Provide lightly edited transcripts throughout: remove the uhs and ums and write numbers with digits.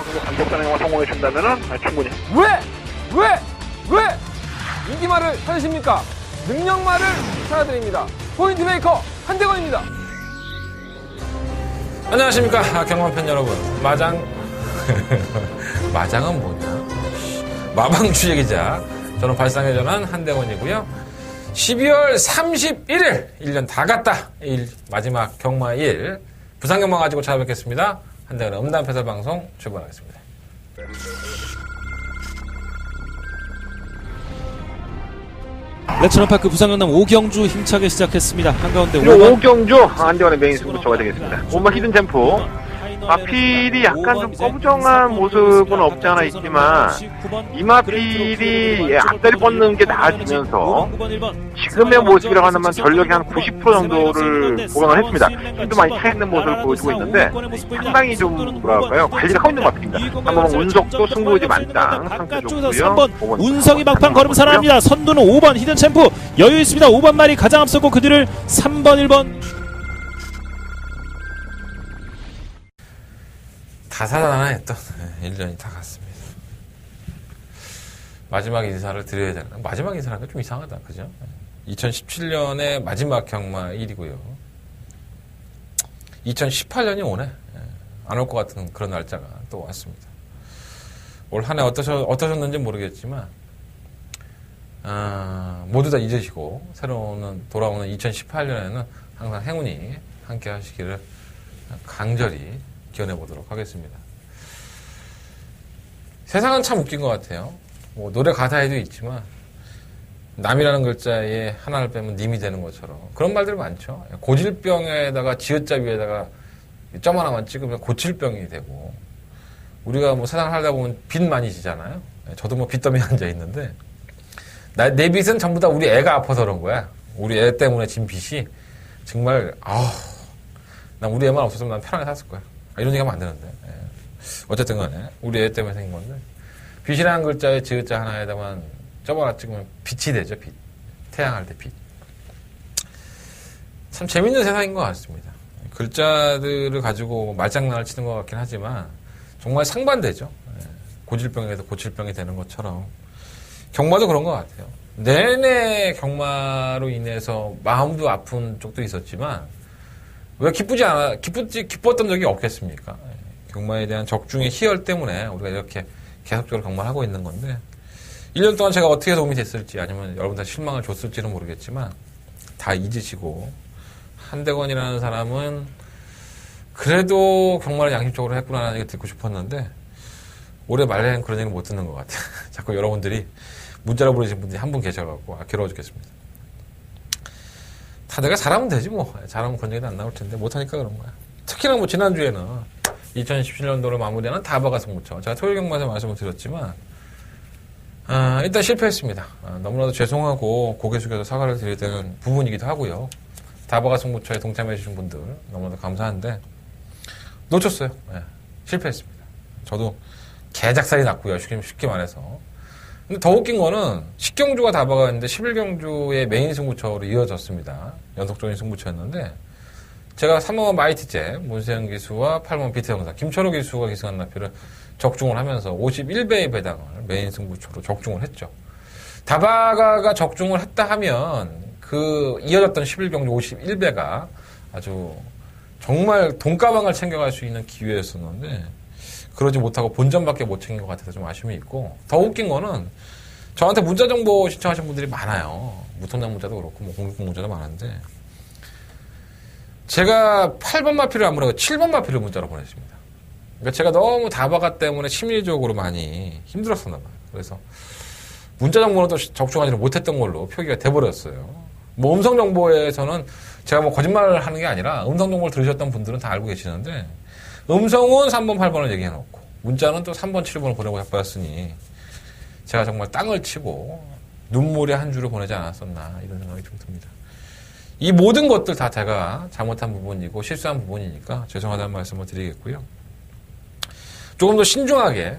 정도 강력한 행동을 성공해 준다면은 충분히. 왜 인기말을 찾으십니까? 능력말을 찾아드립니다. 포인트 메이커 한대건입니다. 안녕하십니까 경마팬 여러분. 마장은 뭐냐? 마방주의 기자. 저는 발상의 전환 한대건이고요. 12월 31일 1년 다 갔다. 마지막 경마일 부산경마 가지고 찾아뵙겠습니다. 한대건의 음담패설 방송 출발하겠습니다. 레츠너파크 부산경남 오경주 힘차게 시작했습니다. 한가운데 오경주 한대원의 메인 승부처가 되겠습니다. 오마 히든 템포. 마필이 약간 좀 꺼부정한 모습은 없지 않아 있지만 이마필이 앞다리 뻗는 게 나아지면서 지금의 모습이라고 한다면 전력이 한 90% 정도를 보강을 했습니다. 힘도 많이 차있는 모습을 보여주고 있는데 상당히 좀 뭐랄까요, 관리를 하고 있는 것 같습니다. 한번 운석도 승부의지 만땅 상태 좋고요. 3번 운석이 막판 걸음 살아납니다. 선두는 5번 히든 챔프 여유 있습니다. 5번 말이 가장 앞서고 그 뒤를 3번 1번 다사다난했던 1년이 다 갔습니다. 마지막 인사를 드려야 되나? 마지막 인사라는 게 좀 이상하다. 그죠? 2017년의 마지막 경마 1이고요. 2018년이 오네. 안 올 것 같은 그런 날짜가 또 왔습니다. 올 한 해 어떠셨는지 모르겠지만 모두 다 잊으시고 새로운 돌아오는 2018년에는 항상 행운이 함께 하시기를 강절히 기원해 보도록 하겠습니다. 세상은 참 웃긴 것 같아요. 뭐 노래 가사에도 있지만 남이라는 글자에 하나를 빼면 님이 되는 것처럼 그런 말들 많죠. 고질병에다가 지읒자 위에다가 점 하나만 찍으면 고칠병이 되고, 우리가 뭐 세상을 살다 보면 빚 많이 지잖아요. 저도 뭐 빚더미에 앉아 있는데 내 빚은 전부 다 우리 애가 아파서 그런 거야. 우리 애 때문에 진 빚이 정말 난 우리 애만 없었으면 난 편하게 샀을 거야. 이런 얘기 하면 안 되는데. 어쨌든 간에 우리 애 때문에 생긴 건데, 빛이라는 글자에 지읒자 하나에다만 점 하나 찍으면 빛이 되죠. 빛. 태양할 때 빛. 참 재밌는 세상인 것 같습니다. 글자들을 가지고 말장난을 치는 것 같긴 하지만 정말 상반되죠. 고질병에서 고칠병이 되는 것처럼 경마도 그런 것 같아요. 내내 경마로 인해서 마음도 아픈 쪽도 있었지만 왜 기뻤던 적이 없겠습니까? 경마에 대한 적중의 희열 때문에 우리가 이렇게 계속적으로 경마를 하고 있는 건데, 1년 동안 제가 어떻게 도움이 됐을지 아니면 여러분들 실망을 줬을지는 모르겠지만 다 잊으시고, 한대건이라는 사람은 그래도 경마를 양심적으로 했구나라는 얘기 듣고 싶었는데 올해 말에는 그런 얘기 못 듣는 것 같아요. 자꾸 여러분들이 문자로 보내신 분들이 한 분 계셔갖고 괴로워 죽겠습니다. 다 내가 잘하면 되지 뭐. 잘하면 그런 얘기도 안 나올 텐데 못하니까 그런 거야. 특히나 뭐 지난주에는 2017년도를 마무리하는 다바가 승부처, 제가 토요일 경마에서 말씀을 드렸지만 일단 실패했습니다. 너무나도 죄송하고 고개 숙여서 사과를 드려야 되는 부분이기도 하고요. 다바가 승부처에 동참해 주신 분들 너무나도 감사한데 놓쳤어요. 실패했습니다. 저도 개작살이 났고요. 쉽게 말해서. 근데 더 웃긴 거는 10경주가 다바가 있는데 11경주의 메인 승부처로 이어졌습니다. 연속적인 승부처였는데 제가 3번 마이티제 문세영 기수와 8번 비트 영상 김철호 기수가 기승한 나피를 적중을 하면서 51배의 배당을 메인 승부처로 적중을 했죠. 다바가가 적중을 했다 하면 그 이어졌던 11경주 51배가 아주 정말 돈가방을 챙겨갈 수 있는 기회였었는데 그러지 못하고 본전밖에 못 챙긴 것 같아서 좀 아쉬움이 있고, 더 웃긴 거는 저한테 문자 정보 신청하신 분들이 많아요. 무통장 문자도 그렇고 뭐 공익 문자도 많은데 제가 8번 마피를 안 보내고 7번 마피를 문자로 보냈습니다. 그러니까 제가 너무 다바가 때문에 심리적으로 많이 힘들었었나 봐요. 그래서 문자 정보는 또 적중하지 못했던 걸로 표기가 돼버렸어요. 뭐 음성 정보에서는 제가 뭐 거짓말을 하는 게 아니라 음성 정보를 들으셨던 분들은 다 알고 계시는데 음성은 3번, 8번을 얘기해놓고 문자는 또 3번, 7번을 보내고 해버렸으니 제가 정말 땅을 치고 눈물의 한 줄을 보내지 않았었나 이런 생각이 좀 듭니다. 이 모든 것들 다 제가 잘못한 부분이고 실수한 부분이니까 죄송하다는 말씀을 드리겠고요. 조금 더 신중하게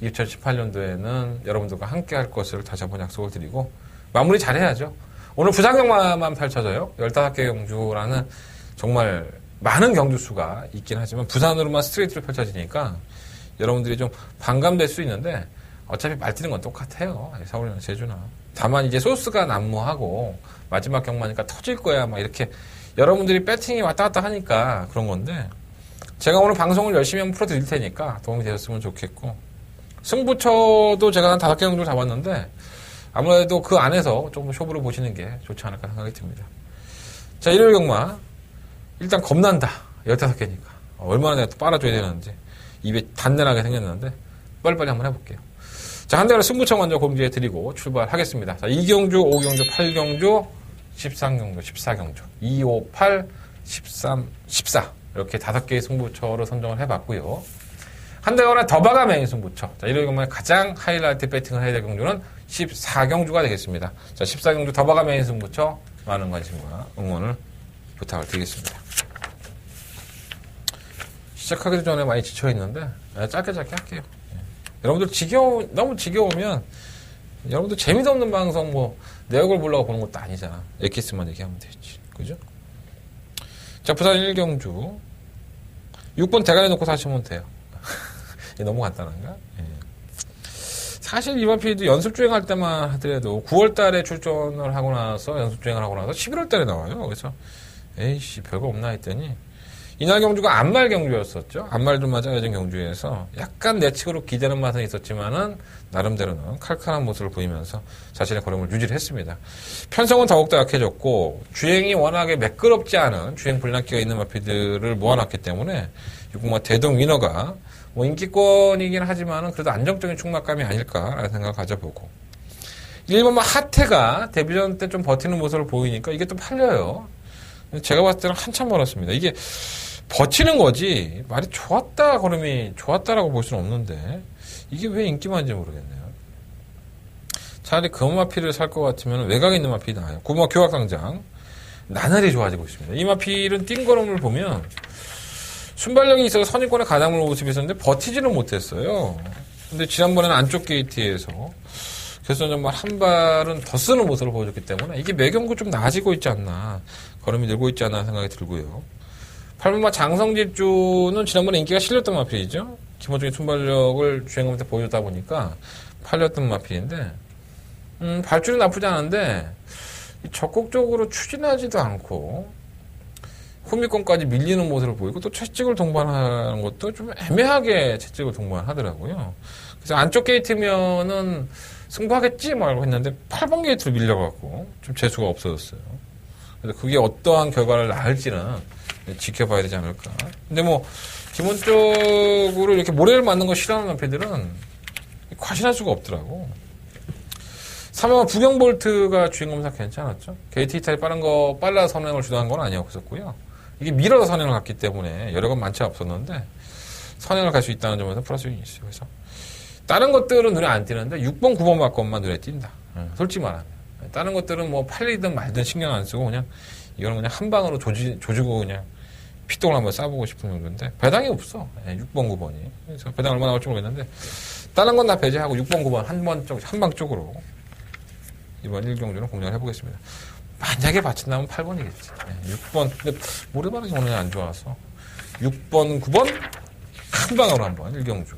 2018년도에는 여러분들과 함께 할 것을 다시 한번 약속을 드리고 마무리 잘해야죠. 오늘 부산경마만 펼쳐져요. 15개 경주라는 정말 많은 경주 수가 있긴 하지만 부산으로만 스트레이트로 펼쳐지니까 여러분들이 좀 반감될 수 있는데 어차피 말뛰는 건 똑같아요. 서울이나 제주나. 다만 이제 소스가 난무하고 마지막 경마니까 터질 거야 막 이렇게 여러분들이 배팅이 왔다 갔다 하니까 그런 건데 제가 오늘 방송을 열심히 한번 풀어드릴 테니까 도움이 되셨으면 좋겠고 승부처도 제가 한 5개 정도 잡았는데 아무래도 그 안에서 조금 쇼부를 보시는 게 좋지 않을까 생각이 듭니다. 자, 일요일 경마 일단 겁난다. 15개니까 얼마나 내가 또 빨아줘야 되는지 입에 단단하게 생겼는데 빨리빨리 한번 해볼게요. 자, 한 대가리 승부처 먼저 공지해드리고 출발하겠습니다. 자, 2경주, 5경주, 8경주, 13경주, 14경주, 2, 5, 8, 13, 14 이렇게 5개의 승부처로 선정을 해봤고요. 한 대가리 더 박아 메인 승부처. 자, 일요일 경마에 가장 하이라이트 배팅을 해야 될 경주는 14경주가 되겠습니다. 자, 14경주 더 박아 메인 승부처 많은 관심과 응원을 부탁을 드리겠습니다. 시작하기도 전에 많이 지쳐있는데 짧게 할게요. 여러분들 너무 지겨우면 여러분들 재미도 없는 방송 내 얼굴 보려고 보는 것도 아니잖아. 엑기스만 얘기하면 되지. 그죠? 자, 부산 1경주 6번 대가리 놓고 사시면 돼요. 너무 간단한가? 예. 사실 이마피도 연습주행할 때만 하더라도 9월 달에 출전을 하고 나서 연습주행을 하고 나서 11월 달에 나와요. 그래서 에이씨 별거 없나 했더니 이날 경주가 안말 경주였었죠. 안말 좀 맞아야진 경주에서 약간 내측으로 기대는 맛은 있었지만은 나름대로는 칼칼한 모습을 보이면서 자신의 걸음을 유지를 했습니다. 편성은 더욱더 약해졌고 주행이 워낙에 매끄럽지 않은 주행 불량기가 있는 마피들을 모아놨기 때문에 육군마 대동 위너가 인기권이긴 하지만은 그래도 안정적인 충막감이 아닐까라는 생각을 가져보고 1번마 하태가 데뷔전 때 좀 버티는 모습을 보이니까 이게 또 팔려요. 제가 봤을 때는 한참 멀었습니다. 이게 버티는 거지 말이 좋았다 걸음이 좋았다라고 볼 수는 없는데 이게 왜 인기만인지 모르겠네요. 차라리 그 마피를 살 것 같으면 외곽에 있는 마피 나아요. 구마 교학당장 나날이 좋아지고 있습니다. 이 마피는 뛴 걸음을 보면 순발력이 있어서 선입권에 가담을 모습이 있었는데 버티지는 못했어요. 근데 지난번에는 안쪽 게이트에서 결선 전말 한 발은 더 쓰는 모습을 보여줬기 때문에 이게 매경구 좀 나아지고 있지 않나 걸음이 늘고 있지 않나 생각이 들고요. 8번마 장성집주는 지난번에 인기가 실렸던 마필이죠. 기본적인 순발력을 주행하면서 보여줬다 보니까 팔렸던 마필인데 발줄은 나쁘지 않은데 적극적으로 추진하지도 않고 후미권까지 밀리는 모습을 보이고 또 채찍을 동반하는 것도 좀 애매하게 채찍을 동반하더라고요. 그래서 안쪽 게이트면은 승부하겠지 말고 했는데 8번 게이트로 밀려갖고 좀 재수가 없어졌어요. 그래서 그게 어떠한 결과를 낳을지는 지켜봐야 되지 않을까. 근데 기본적으로 이렇게 모래를 맞는 거 싫어하는 남편들은 과신할 수가 없더라고. 3번 부경볼트가 주행검사 괜찮았죠. 게이트 이탈이 빨라 선행을 주도한 건 아니었었고요. 이게 밀어서 선행을 갔기 때문에 여러 건 많지 없었는데 선행을 갈 수 있다는 점에서 플러스 요인이 있어요. 그래서 다른 것들은 눈에 안 띄는데 6번, 9번 바건만 눈에 띈다. 솔직히 말하면. 다른 것들은 팔리든 말든 신경 안 쓰고 그냥 이거는 그냥 한 방으로 조지고 그냥 피똥을 한번 싸보고 싶은 정도인데 배당이 없어. 6번, 9번이. 그래서 배당 얼마 나올지 모르겠는데 다른 건 다 배제하고 6번, 9번 한 방 쪽으로 이번 1경주는 공략을 해보겠습니다. 만약에 받친다면 8번이겠지. 6번. 근데 모래바람이 오늘 안 좋아서 6번, 9번 한 방으로 한번 1경주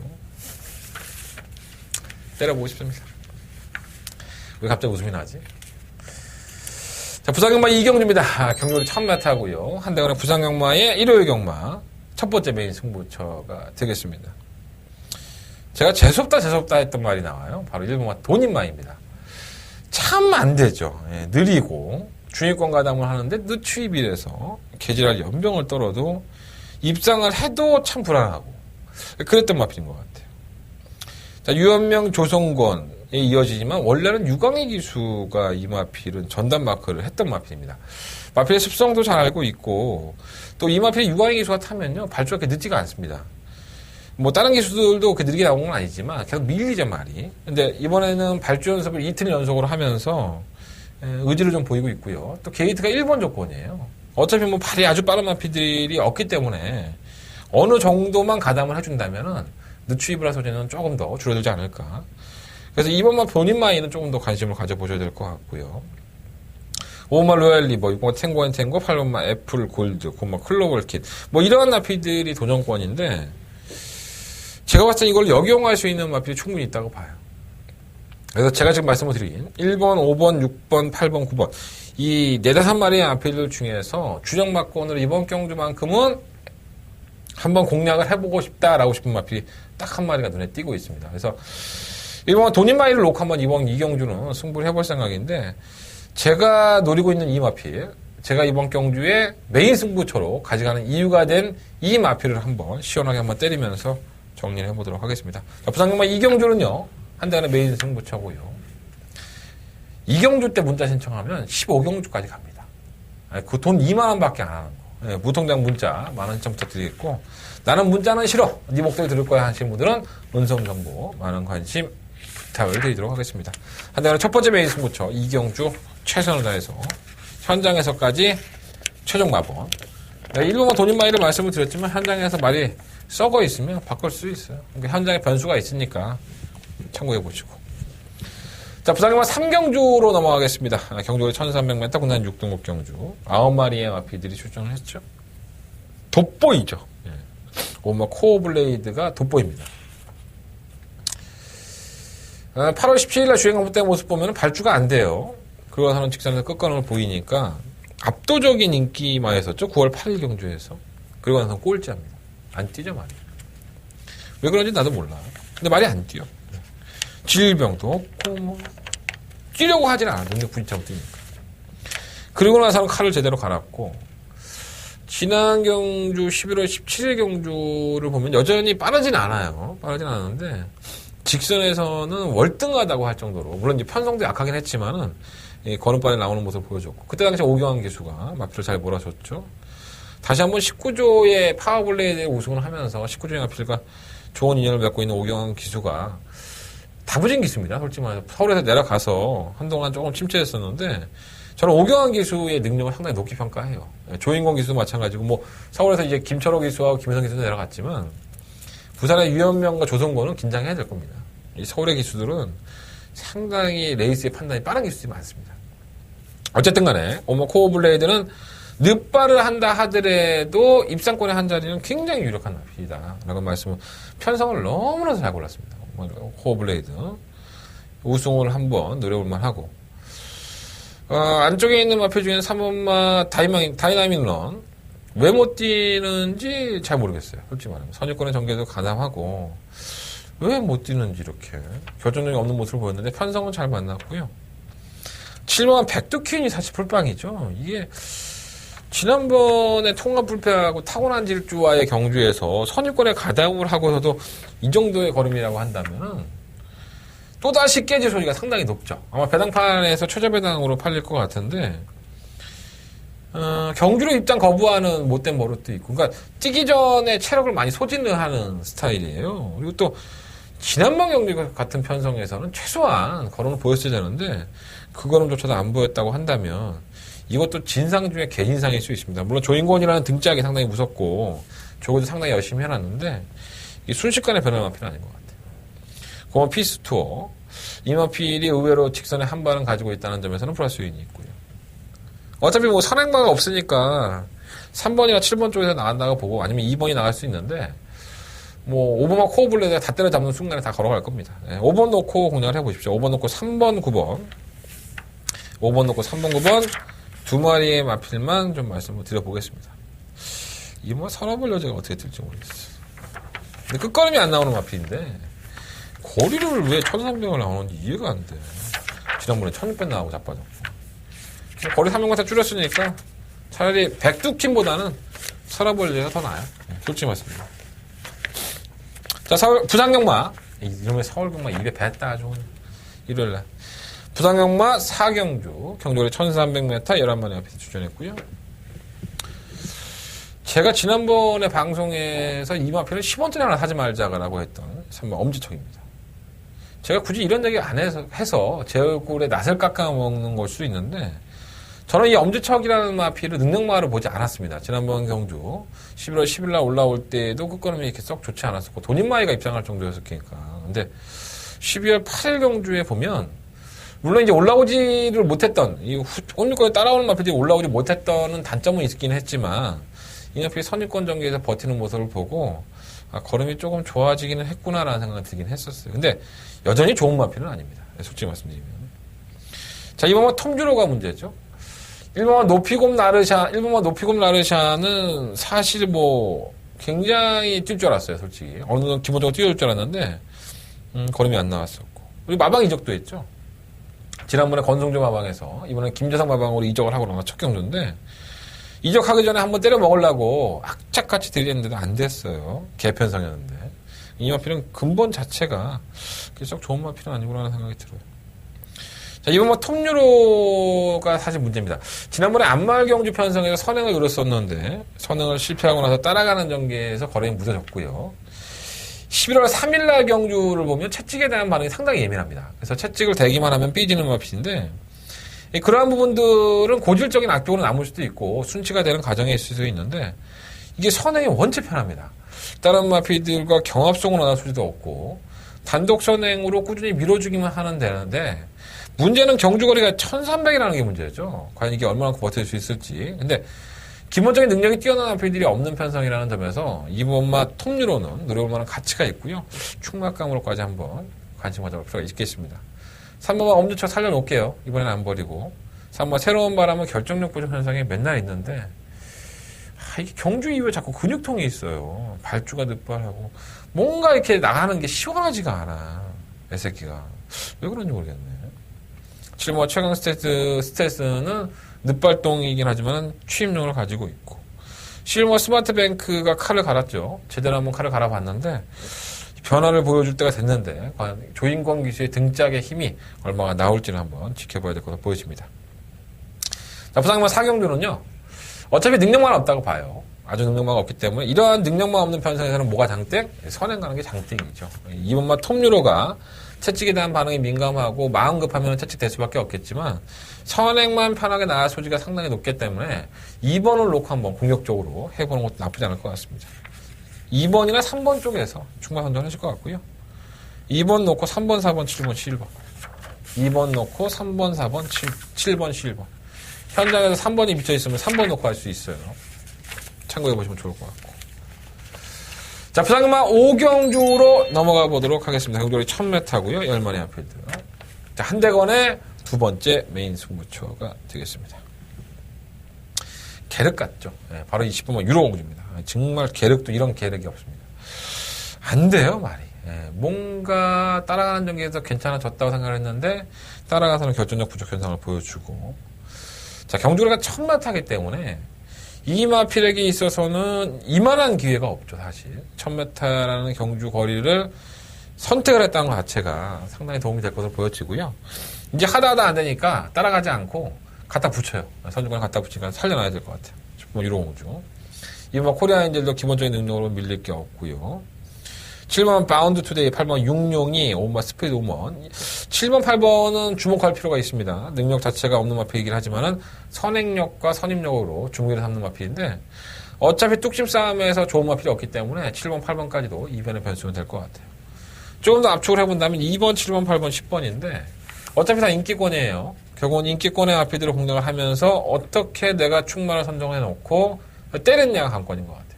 때려보고 싶습니다. 왜 갑자기 웃음이 나지? 자, 부산경마 2경주입니다. 경로를 처음 나타하고요. 한대간의 부산경마의 일요일 경마 첫 번째 메인 승부처가 되겠습니다. 제가 재수없다 했던 말이 나와요. 바로 1번마 돈인마입니다. 참 안 되죠. 느리고 중위권 가담을 하는데 늦추입이라서 개질할 연병을 떨어도 입상을 해도 참 불안하고 그랬던 마필인 것 같아요. 자, 유현명, 조성권에 이어지지만 원래는 유광희 기수가 이 마필은 전담 마크를 했던 마필입니다. 마필의 습성도 잘 알고 있고 또 이 마필이 유광희 기수가 타면요 발주가 그렇게 늦지가 않습니다. 다른 기수들도 그렇게 느리게 나온 건 아니지만 계속 밀리죠 말이. 근데 이번에는 발주 연습을 이틀 연속으로 하면서 의지를 좀 보이고 있고요. 또 게이트가 1번 조건이에요. 어차피 발이 아주 빠른 마피들이 없기 때문에 어느 정도만 가담을 해준다면은 늦추입을 소지는 조금 더 줄어들지 않을까. 그래서 이번만 본인 마이는 조금 더 관심을 가져보셔야 될 것 같고요. 5번마 로얄 리버, 6번마 탱고 앤 탱고, 8번마 애플 골드, 9번마 클로벌 킷. 이러한 나피들이 도전권인데, 제가 봤을 때 이걸 역용할 수 있는 마필이 충분히 있다고 봐요. 그래서 제가 지금 말씀을 드린 1번, 5번, 6번, 8번, 9번 이 4-5마리의 마필들 중에서 주정마권으로 이번 경주만큼은 한번 공략을 해보고 싶다라고 싶은 마필이 딱 한 마리가 눈에 띄고 있습니다. 그래서 1번 돈인마이를 놓고 한번 이번 이 경주는 승부를 해볼 생각인데 제가 노리고 있는 이 마필 제가 이번 경주에 메인 승부처로 가져가는 이유가 된 이 마필을 한번 시원하게 한번 때리면서 정리를 해보도록 하겠습니다. 자, 부산경마 이 경주는요 한대간의 메인 승부처고요. 이 경주 때 문자 신청하면 15경주까지 갑니다. 그 돈 2만 원밖에 안 하는 거. 무통장 문자 만원 신청 부탁드리겠고 나는 문자는 싫어. 네 목소리 들을 거야 하시는 분들은 음성 정보 많은 관심 부탁을 드리도록 하겠습니다. 한대간의 첫 번째 메인 승부처 이경주 최선을 다해서 현장에서까지 최종 마번. 1번만 돈인마이를 말씀을 드렸지만 현장에서 말이 썩어 있으면 바꿀 수 있어요. 그러니까 현장에 변수가 있으니까 참고해 보시고. 자, 부산경마 3경주로 넘어가겠습니다. 경주가 1300m 군산 6등급 경주 9마리의 마피들이 출전을 했죠. 돋보이죠. 예. 오마 코어블레이드가 돋보입니다. 8월 17일날 주행광부 때 모습 보면 발주가 안 돼요. 그러고서는 직선에서 끝간을 보이니까 압도적인 인기마였었죠. 9월 8일 경주에서. 그리고 나서 꼴찌합니다. 안 뛰죠, 말이. 왜 그런지 나도 몰라. 근데 말이 안 뛰어. 질병도 없고, 뭐. 뛰려고 하진 않아. 능력 부딪히면 뛰니까. 그리고 나서는 칼을 제대로 갈았고, 지난 경주 11월 17일 경주를 보면 여전히 빠르진 않아요. 빠르진 않았는데, 직선에서는 월등하다고 할 정도로, 물론 이제 편성도 약하긴 했지만은, 걸음발에 나오는 모습을 보여줬고, 그때 당시 오경환 기수가 마필을 잘 몰아줬죠. 다시 한번 19조의 파워블레이드에 우승을 하면서 19조의 마필과 좋은 인연을 맺고 있는 오경환 기수가 다부진 기수입니다. 솔직히 말해서 서울에서 내려가서 한동안 조금 침체했었는데 저는 오경환 기수의 능력을 상당히 높게 평가해요. 조인권 기수도 마찬가지고 뭐 서울에서 이제 김철호 기수와 김효성 기수도 내려갔지만 부산의 유현명과 조성권은 긴장해야 될 겁니다. 이 서울의 기수들은 상당히 레이스의 판단이 빠른 기수들이 많습니다. 어쨌든 간에 오머 코어블레이드는 늑발을 한다 하더라도 입상권의 한 자리는 굉장히 유력한 마필이다 라고 말씀을 편성을 너무나도 잘 골랐습니다. 코어블레이드 우승을 한번 노려볼만 하고 안쪽에 있는 마필 중에는 3번마 다이나믹런 왜 못 뛰는지 잘 모르겠어요. 솔직히 말하면 선유권의 전개도 가담하고 왜 못 뛰는지 이렇게 결정력이 없는 모습을 보였는데 편성은 잘 만났고요. 7번 백두퀸이 사실 풀빵이죠. 이게 지난번에 통합 불패하고 타고난 질주와의 경주에서 선유권에 가담을 하고서도 이 정도의 걸음이라고 한다면 또다시 깨질 소리가 상당히 높죠. 아마 배당판에서 최저배당으로 팔릴 것 같은데 경주로 입장 거부하는 못된 버릇도 있고 그러니까 뛰기 전에 체력을 많이 소진을 하는 스타일이에요. 그리고 또 지난번 경주 같은 편성에서는 최소한 걸음을 보였어야 되는데 그 걸음조차도 안 보였다고 한다면 이것도 진상 중에 개진상일 수 있습니다. 물론 조인권이라는 등짝이 상당히 무섭고 저것도 상당히 열심히 해놨는데 이 순식간에 변할 마필은 아닌 것 같아요. 고마 피스 투어 이 마필이 의외로 직선에 한 발은 가지고 있다는 점에서는 플러스 요인이 있고요. 어차피 뭐 선행마가 없으니까 3번이나 7번 쪽에서 나간다고 보고 아니면 2번이 나갈 수 있는데 뭐 5번만 코어블레드가 다 때려잡는 순간에 다 걸어갈 겁니다. 5번 놓고 공략을 해보십시오. 5번 놓고 3번, 9번 5번 놓고 3번, 9번 두 마리의 마필만 좀 말씀을 드려보겠습니다. 이 뭐 서러볼 여자가 어떻게 될지 모르겠어요. 근데 끝걸음이 안 나오는 마필인데 거리를 왜 1300을 나오는지 이해가 안 돼. 지난번에 1600 나오고 자빠졌고 거리 300m 줄였으니까 차라리 백두킴보다는 서러볼 여자가 더 나아요. 솔직히 말씀드립니다. 자, 부산경마 이름에 서울경마 입에 뱉다 아주 일요일날 부산경마 4경주 경주거리 1300m 11마리 앞에서 출전했고요. 제가 지난번에 방송에서 이 마필은 10원짜리 하나 사지 말자라고 했던 3번 엄지척입니다. 제가 굳이 이런 얘기 안 해서 제 얼굴에 낯을 깎아먹는 걸 수도 있는데 저는 이 엄지척이라는 마필을 능력마를 보지 않았습니다. 지난번 경주 11월 10일 날 올라올 때도 끝걸음이 이렇게 썩 좋지 않았었고 돈인마이가 입장할 정도였으니까. 근데 12월 8일 경주에 보면 물론 이제 올라오지를 못했던 이 온유권에 따라오는 마필들이 올라오지 못했던 단점은 있긴 했지만 이마필이 선입권 전개에서 버티는 모습을 보고 아, 걸음이 조금 좋아지기는 했구나라는 생각이 들긴 했었어요. 근데 여전히 좋은 마필은 아닙니다. 솔직히 말씀드리면. 자, 이번만 톰주로가 문제죠. 일본만 높이곰 라르샤는 사실 뭐 굉장히 뛸 줄 알았어요, 솔직히. 어느 정도 기본적으로 뛰어줄 줄 알았는데 걸음이 안 나왔었고. 그리고 마방 이적도 했죠. 지난번에 권성조 마방에서 이번에 김재상 마방으로 이적을 하고 나서 첫 경주인데 이적하기 전에 한번 때려 먹으려고 악착같이 들이댔는데도 안 됐어요. 개편성이었는데. 이 마필은 근본 자체가 썩 좋은 마필은 아니구나 생각이 들어요. 자, 이번 뭐 톱유로가 사실 문제입니다. 지난번에 안마을 경주 편성에서 선행을 노렸었는데 선행을 실패하고 나서 따라가는 전개에서 거래이 무뎌졌고요. 11월 3일날 경주를 보면 채찍에 대한 반응이 상당히 예민합니다. 그래서 채찍을 대기만 하면 삐지는 마필인데 그러한 부분들은 고질적인 악조건은 남을 수도 있고 순치가 되는 과정에 있을 수 있는데 이게 선행이 원체 편합니다. 다른 마필들과 경합성으로 나갈 수도 없고 단독 선행으로 꾸준히 밀어주기만 하면 되는데 문제는 경주거리가 1300이라는 게 문제죠. 과연 이게 얼마나 버틸 수 있을지. 근데 기본적인 능력이 뛰어난 마필들이 없는 편성이라는 점에서 이번마 톱유로는 노려볼 만한 가치가 있고요. 충막감으로까지 한번 관심 가져볼 필요가 있겠습니다. 3번만 엄지척 살려놓을게요. 이번에는 안 버리고. 3번 새로운 바람은 결정력 부족 현상이 맨날 있는데 이게 경주 이후에 자꾸 근육통이 있어요. 발주가 늑발하고 뭔가 이렇게 나가는 게 시원하지가 않아. 애새끼가. 왜 그런지 모르겠네. 7번 최강 스텔스는 늑발동이긴 하지만 취임용을 가지고 있고 11번 스마트뱅크가 칼을 갈았죠. 제대로 한번 칼을 갈아봤는데 변화를 보여줄 때가 됐는데 과연 조인권 기수의 등짝의 힘이 얼마나 나올지는 한번 지켜봐야 될 것으로 보여집니다. 자, 부상만 4경주는요. 어차피 능력만 없다고 봐요. 아주 능력만 없기 때문에 이러한 능력만 없는 편성에서는 뭐가 장땡? 선행 가는 게 장땡이죠. 이번만 톱유로가 채찍에 대한 반응이 민감하고 마음 급하면 채찍될 수밖에 없겠지만 선행만 편하게 나갈 소지가 상당히 높기 때문에 2번을 놓고 한번 공격적으로 해보는 것도 나쁘지 않을 것 같습니다. 2번이나 3번 쪽에서 충분히 선정하실 것 같고요. 2번 놓고 3번, 4번, 7번, 7번 2번 놓고 3번, 4번, 7번, 7번 현장에서 3번이 비쳐있으면 3번 놓고 할 수 있어요. 참고해보시면 좋을 것 같고 자, 부상만 5경주로 넘어가 보도록 하겠습니다. 경주거리 1000m고요. 10마리 앞필드. 자, 한대건의 두 번째 메인 승부처가 되겠습니다. 계륵 같죠. 네, 바로 20번만 유로공주입니다. 정말 계륵도 이런 계륵이 없습니다. 안 돼요, 말이. 네, 뭔가 따라가는 전개에서 괜찮아졌다고 생각을 했는데 따라가서는 결정력 부족 현상을 보여주고 자, 경주거리가 1000m이기 때문에 이 마필에게 있어서는 이만한 기회가 없죠, 사실. 1000m라는 경주 거리를 선택을 했다는 것 자체가 상당히 도움이 될 것으로 보여지고요. 이제 하다 안 되니까 따라가지 않고 갖다 붙여요. 선주권을 갖다 붙이니까 살려놔야 될 것 같아요. 뭐 유로공주. 이번 코리아인들도 기본적인 능력으로 밀릴 게 없고요. 7번 바운드 투데이, 8번 육룡이, 5번 스피드 우먼. 7번, 8번은 주목할 필요가 있습니다. 능력 자체가 없는 마필이긴 하지만은 선행력과 선임력으로 주목을 삼는 마필인데 어차피 뚝심 싸움에서 좋은 마필이 없기 때문에 7번, 8번까지도 이변의 변수는 될 것 같아요. 조금 더 압축을 해본다면 2번, 7번, 8번, 10번인데 어차피 다 인기권이에요. 결국은 인기권의 마필들을 공략을 하면서 어떻게 내가 충만을 선정해 놓고 때렸냐가 관건인 것 같아요.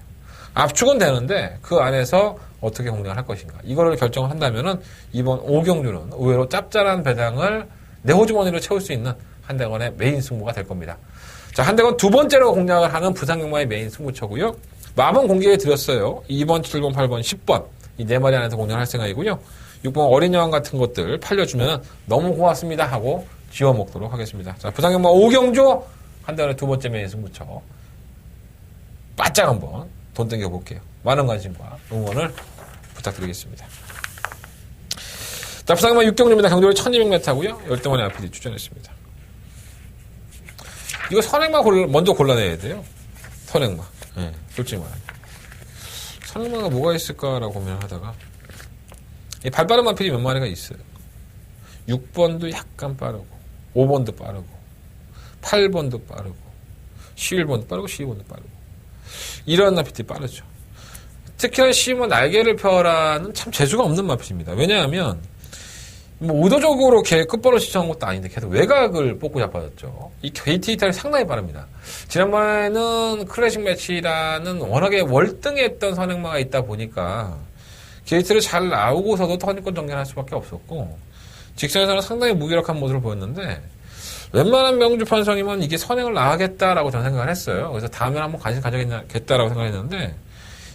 압축은 되는데 그 안에서 어떻게 공략을 할 것인가. 이거를 결정을 한다면은 이번 5경주는 의외로 짭짤한 배당을 내 호주머니로 채울 수 있는 한대건의 메인 승부가 될 겁니다. 자, 한대건 두 번째로 공략을 하는 부상경마의 메인 승부처고요. 마번 공개해 드렸어요. 2번, 7번, 8번, 10번. 이 네 마리 안에서 공략을 할 생각이고요. 6번 어린 여왕 같은 것들 팔려주면 너무 고맙습니다 하고 지워 먹도록 하겠습니다. 자, 부상경마 5경주 한대건의 두 번째 메인 승부처. 바짝 한번 돈 땡겨 볼게요. 많은 관심과 응원을 부탁드리겠습니다. 자, 부상경마 6경주입니다. 경주거리 1200m고요. 10대만의 앞필이 추천했습니다. 이거 선행마 먼저 골라내야 돼요. 선행마. 네, 솔직히 말하면. 선행마가 뭐가 있을까라고 고민하다가 이 발빠른 마필이 몇 마리가 있어요. 6번도 약간 빠르고 5번도 빠르고 8번도 빠르고 11번도 빠르고 12번도 빠르고 이런 마필이 빠르죠. 특히나 12번 날개를 펴라는 참 재수가 없는 마필입니다. 왜냐하면 뭐 의도적으로 끝번호 시청한 것도 아닌데 계속 외곽을 뽑고 자빠졌죠. 이 게이트 이탈이 상당히 빠릅니다. 지난번에는 클래식 매치라는 워낙에 월등했던 선행마가 있다 보니까 게이트를 잘 나오고서도 턴권 전개할 수밖에 없었고 직선에서는 상당히 무기력한 모습을 보였는데 웬만한 명주 편성이면 이게 선행을 나가겠다라고 저는 생각을 했어요. 그래서 다음에 한번 관심 가져야겠다라고 생각했는데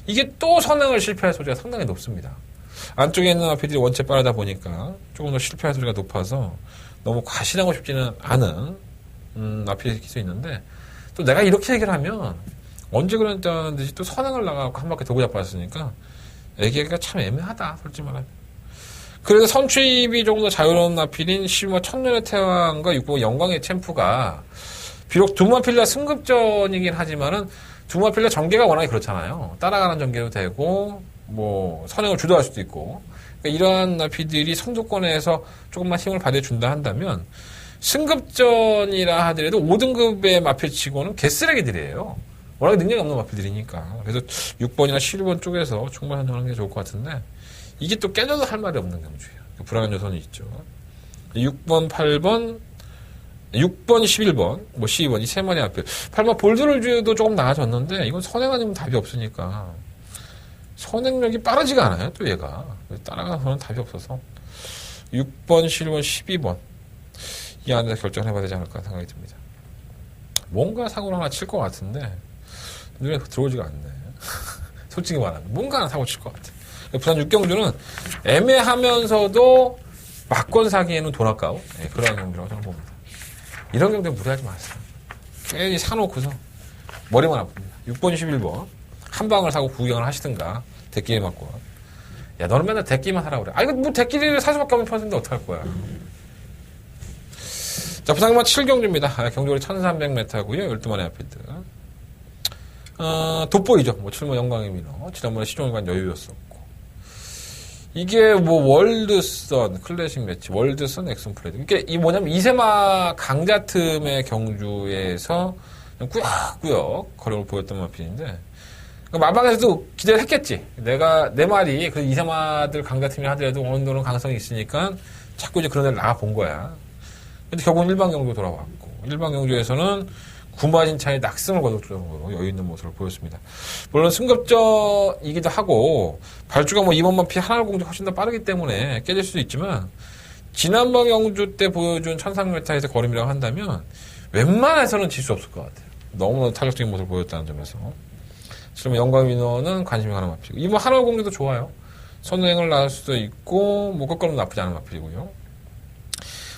이게 또 선행을 실패할 소리가 상당히 높습니다. 안쪽에 있는 마피들이 원체 빠르다 보니까 조금 더 실패할 소리가 높아서 너무 과신하고 싶지는 않은 마피들이 있을 수 있는데 또 내가 이렇게 얘기를 하면 언제 그랬다는 듯이 또 선행을 나가고 한 바퀴 도구 잡았으니까 얘기하기가 참 애매하다 솔직히 말하면. 그래서 선취입이 조금 더 자유로운 마필인 15화 천년의 태왕과 6번 영광의 챔프가 비록 두마필라 승급전이긴 하지만은 두마필라 전개가 워낙에 그렇잖아요. 따라가는 전개도 되고 뭐 선행을 주도할 수도 있고 그러니까 이러한 나피들이 선두권에서 조금만 힘을 받아준다 한다면 승급전이라 하더라도 5등급의 마필치고는 개쓰레기들이에요. 워낙에 능력이 없는 마필들이니까. 그래서 6번이나 11번 쪽에서 충분히 선정하는 게 좋을 것 같은데 이게 또 깨져도 할 말이 없는 경주예요. 불안한 요소는 있죠. 6번, 8번, 6번, 11번, 뭐 12번 이 세 마리 앞에 8번 볼드를주도 조금 나아졌는데 이건 선행 아니면 답이 없으니까 선행력이 빠르지가 않아요. 또 얘가 따라가서는 답이 없어서 6번, 11번, 12번 이 안에서 결정을 해봐야 되지 않을까 생각이 듭니다. 뭔가 사고를 하나 칠 것 같은데 눈에 들어오지가 않네. 솔직히 말하면 뭔가 하나 사고 칠 것 같아. 부산 6경주는 애매하면서도 막권 사기에는 돈 아까워. 네, 그런 경주라고 저는 봅니다. 이런 경주에 무리하지 마세요. 괜히 사놓고서 머리만 아픕니다. 6번, 11번 한 방을 사고 구경을 하시든가 대끼리 맞고. 야 너는 맨날 대끼리만 하라 그래. 아 이거 뭐 대끼리를 살 수밖에 없는 편인데 어떡할 거야. 자 부산만 7경주입니다. 경주거리 1300m고요. 12마리 아필드. 돋보이죠. 뭐 7번 영광의 민호. 지난번에 시종일관 여유였었고. 이게 뭐 월드선 클래식 매치, 월드선 엑슨 프레드. 이게 이 뭐냐면 이세마 강자 틈의 경주에서 그냥 꾸역꾸역 거력을 보였던 마필인데 그러니까 마방에서도 기대를 했겠지. 내 말이 그 이세마들 강자 틈이 하더라도 어느 정도는 가능성이 있으니까 자꾸 이제 그런 데를 나가 본 거야. 근데 결국은 일반 경주 돌아왔고 일반 경주에서는 구마진차의 낙승을 거둘 정도로 여유 있는 모습을 보였습니다. 물론 승급전이기도 하고 발주가 뭐 이번만 피 하나를 공주 훨씬 더 빠르기 때문에 깨질 수도 있지만 지난번 경주 때 보여준 1300m에서 걸음이라고 한다면 웬만해서는 질 수 없을 것 같아요. 너무나 타격적인 모습을 보였다는 점에서 지금 영광민호는 관심이 가는 마필이고 이번 한월 공주도 좋아요. 선행을 낳을 수도 있고 뭐 끝걸음 나쁘지 않은 마필이고요.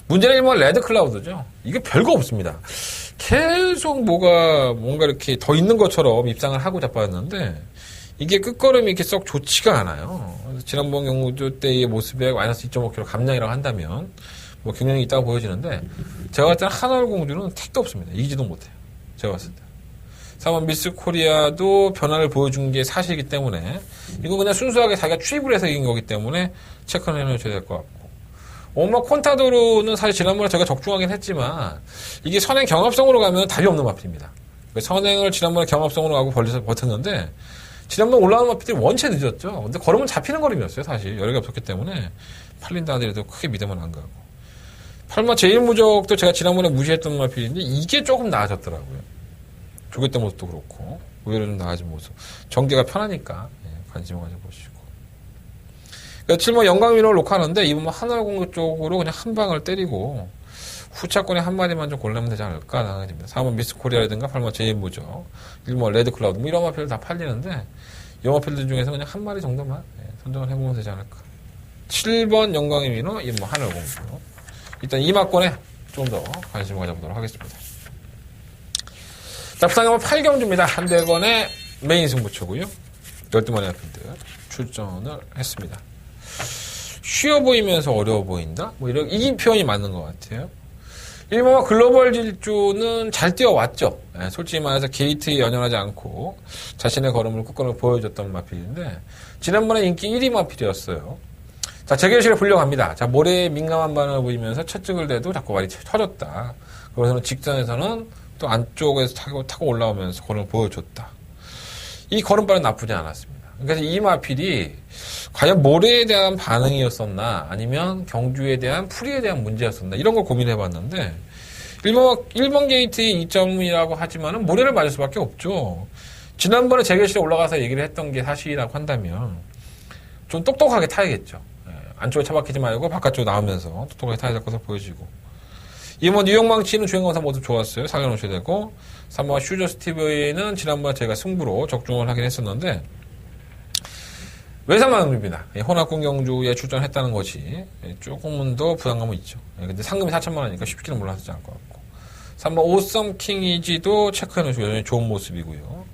문제는 일본 레드 클라우드죠. 이게 별거 없습니다. 계속 뭔가 이렇게 더 있는 것처럼 입상을 하고 자빠졌는데 이게 끝걸음이 이렇게 썩 좋지가 않아요. 그래서 지난번 경주 때의 모습에 마이너스 2.5kg 감량이라고 한다면 뭐 경량이 있다고 보여지는데 제가 봤을 때는 한월 공주는 택도 없습니다. 이기지도 못해요. 제가 봤을 때. 3번 미스 코리아도 변화를 보여준 게 사실이기 때문에 이거 그냥 순수하게 자기가 추입을 해서 이긴 거기 때문에 체크를 해놓으셔야 될 것 같고 오마 콘타도르는 사실 지난번에 제가 적중하긴 했지만 이게 선행 경합성으로 가면 답이 없는 마필입니다. 선행을 지난번에 경합성으로 가고 버텼는데 지난번 올라오는 마필들이 원체 늦었죠. 근데 걸으면 잡히는 걸음이었어요. 사실 여력이 없었기 때문에 팔린다 하더라도 크게 믿으면 안 가고 8마 제1무적도 제가 지난번에 무시했던 마필인데 이게 조금 나아졌더라고요. 조개 때 모습도 그렇고 의외로 좀 나아진 모습. 전개가 편하니까 관심을 가져보시고 7번 영광민호를 녹화하는데 이번 하늘공주 쪽으로 그냥 한 방을 때리고 후차권에 한 마리만 좀 골라면 되지 않을까 생각이 듭니다. 4번 미스코리아라든가 8번 제임무죠. 1번 레드클라우드 뭐 이런 마필들 다 팔리는데 이 마필들 중에서 그냥 한 마리 정도만 선정을 해보면 되지 않을까. 7번 영광의 민호 2번 하늘공주. 일단 이 막권에 좀 더 관심을 가져보도록 하겠습니다. 자, 부산경은 8경주입니다. 한대건의 메인 승부처고요. 12마리 마필들 출전을 했습니다. 쉬워 보이면서 어려워 보인다? 뭐 이 표현이 맞는 것 같아요. 일본과 글로벌 질주는 잘 뛰어왔죠. 솔직히 말해서 게이트에 연연하지 않고 자신의 걸음을 끝걸음을 보여줬던 마필인데 지난번에 인기 1위 마필이었어요. 자, 재결실에 불려갑니다. 자, 모래에 민감한 반응을 보이면서 채찍을 대도 자꾸 말이 터졌다. 그래서는 직전에서는 또 안쪽에서 타고 올라오면서 걸음을 보여줬다. 이 걸음발은 나쁘지 않았습니다. 그래서 이 마필이 과연 모래에 대한 반응이었었나 아니면 경주에 대한 풀이에 대한 문제였었나 이런 걸 고민해 봤는데 1번 게이트의 이점이라고 하지만은 모래를 맞을 수밖에 없죠. 지난번에 재결실에 올라가서 얘기를 했던 게 사실이라고 한다면 좀 똑똑하게 타야겠죠. 안쪽에 처박히지 말고 바깥쪽으로 나오면서 똑똑하게 타야 될 것으로 보여지고 2번 뉴욕망치는 주행검사 모습 좋았어요. 살려놓으셔야 되고 3번 슈저 스티브는 지난번에 제가 승부로 적중을 하긴 했었는데 외상마음입니다. 혼합군 경주에 출전했다는 것이 조금은 더 부담감은 있죠. 근데 상금이 4천만 원이니까 쉽게는 몰라서지 않을 것 같고 3번 오썸 킹이지도 체크해놓으시고 여전히 좋은 모습이고요.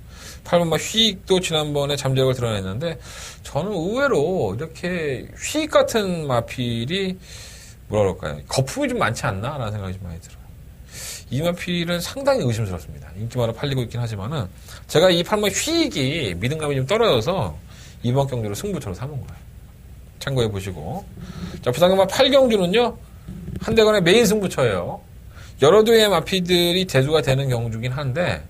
8번 휘익도 지난번에 잠재력을 드러냈는데 저는 의외로 이렇게 휘익 같은 마필이 뭐라 그럴까요? 거품이 좀 많지 않나? 라는 생각이 좀 많이 들어요. 이 마필은 상당히 의심스럽습니다. 인기마로 팔리고 있긴 하지만은 제가 이 8번 휘익이 믿음감이 좀 떨어져서 이번 경주로 승부처로 삼은 거예요. 참고해 보시고. 자, 부산금마 8경주는요, 한대건의 메인 승부처예요. 여러 대의 마피들이 대두가 되는 경주긴 한데,